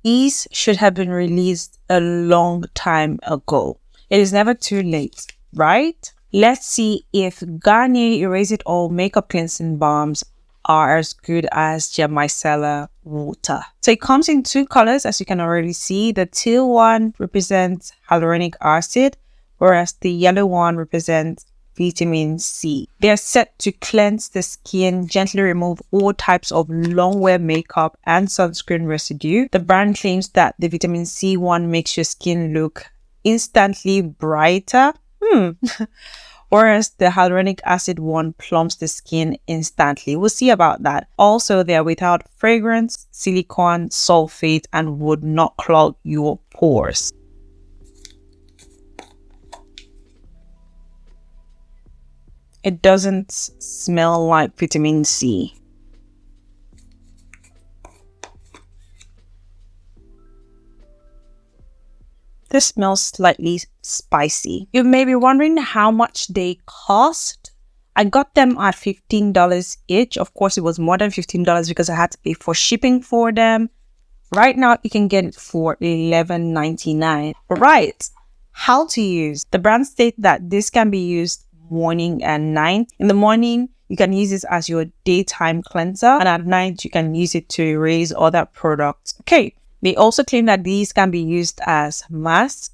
These should have been released a long time ago. It is never too late, right? Let's see if Garnier Erase It All makeup cleansing balms are as good as their micellar water. So it comes in two colors, as you can already see. The teal one represents hyaluronic acid, whereas the yellow one represents vitamin C. They are set to cleanse the skin, gently remove all types of long-wear makeup and sunscreen residue. The brand claims that the vitamin C one makes your skin look instantly brighter. Whereas the hyaluronic acid one plumps the skin instantly. We'll see about that. Also, they are without fragrance, silicone, sulfate, and would not clog your pores. It doesn't smell like vitamin C. This smells slightly spicy. You may be wondering how much they cost. I got them at $15 each. Of course, it was more than $15 because I had to pay for shipping for them. Right now, you can get it for $11.99. Right, how to use. The brand states that this can be used morning and night. In the morning, you can use this as your daytime cleanser, and at night, you can use it to erase other products. Okay. They also claim that these can be used as mask.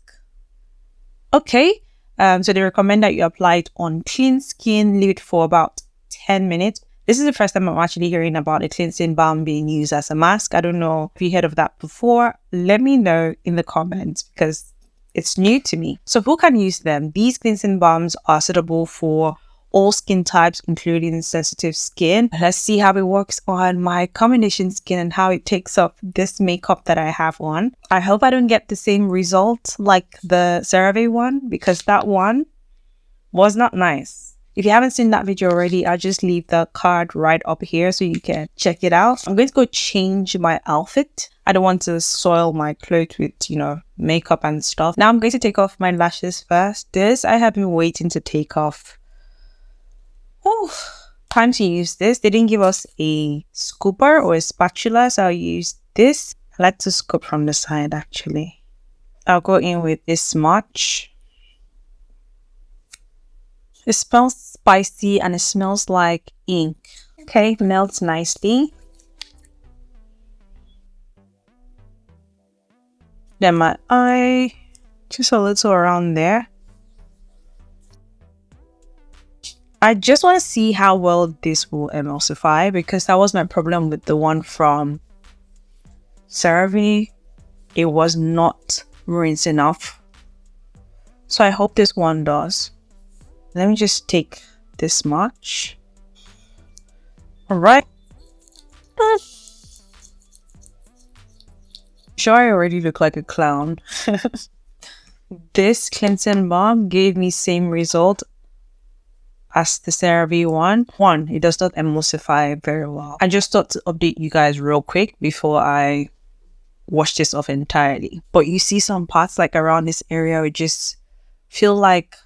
Okay, so they recommend that you apply it on clean skin, leave it for about 10 minutes. This is the first time I'm actually hearing about a cleansing balm being used as a mask. I don't know if you heard of that before. Let me know in the comments because it's new to me. So who can use them? These cleansing balms are suitable for all skin types, including sensitive skin. Let's see how it works on my combination skin and how it takes off this makeup that I have on. I hope I don't get the same result like the CeraVe one, because that one was not nice. If you haven't seen that video already, I'll just leave the card right up here so you can check it out. I'm going to go change my outfit. I don't want to soil my clothes with, makeup and stuff. Now I'm going to take off my lashes first. This I have been waiting to take off. Oh, time to use this. They didn't give us a scooper or a spatula, so I'll use this. I like to scoop from the side actually. I'll go in with this smudge. It smells spicy and it smells like ink. Okay, melts nicely. Then my eye, just a little around there. I just want to see how well this will emulsify, because that was my problem with the one from CeraVe. It was not rinse enough. So I hope this one does. Let me just take this much. Alright. Sure, I already look like a clown. This cleansing balm gave me same result as the CeraVe one. It does not emulsify very well. I just thought to update you guys real quick before I wash this off entirely. But you see some parts like around this area, it just feel like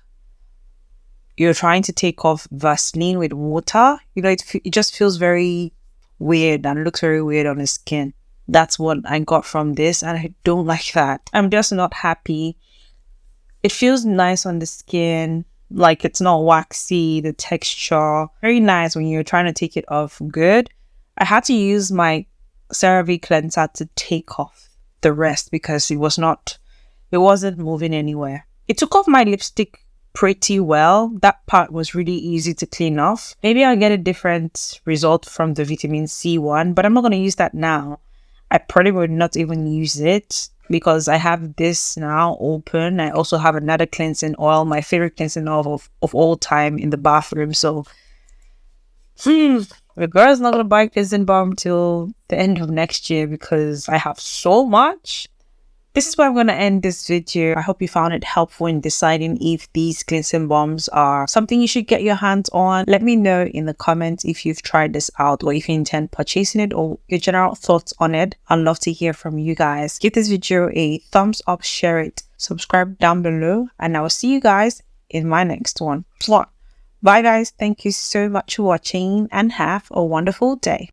you're trying to take off Vaseline with water. It just feels very weird and looks very weird on the skin. That's what I got from this, and I don't like that. I'm just not happy. It feels nice on the skin. Like it's not waxy, the texture. Very nice when you're trying to take it off good. I had to use my CeraVe cleanser to take off the rest because it wasn't moving anywhere. It took off my lipstick pretty well. That part was really easy to clean off. Maybe I'll get a different result from the vitamin C one, but I'm not going to use that now. I probably would not even use it because I have this now open. I also have another cleansing oil, my favorite cleansing oil of all time, in the bathroom. So the girl's not going to buy cleansing balm till the end of next year because I have so much. This is where I'm going to end this video. I hope you found it helpful in deciding if these cleansing balms are something you should get your hands on. Let me know in the comments if you've tried this out or if you intend purchasing it or your general thoughts on it. I'd love to hear from you guys. Give this video a thumbs up, share it, subscribe down below, and I will see you guys in my next one. Bye guys. Thank you so much for watching and have a wonderful day.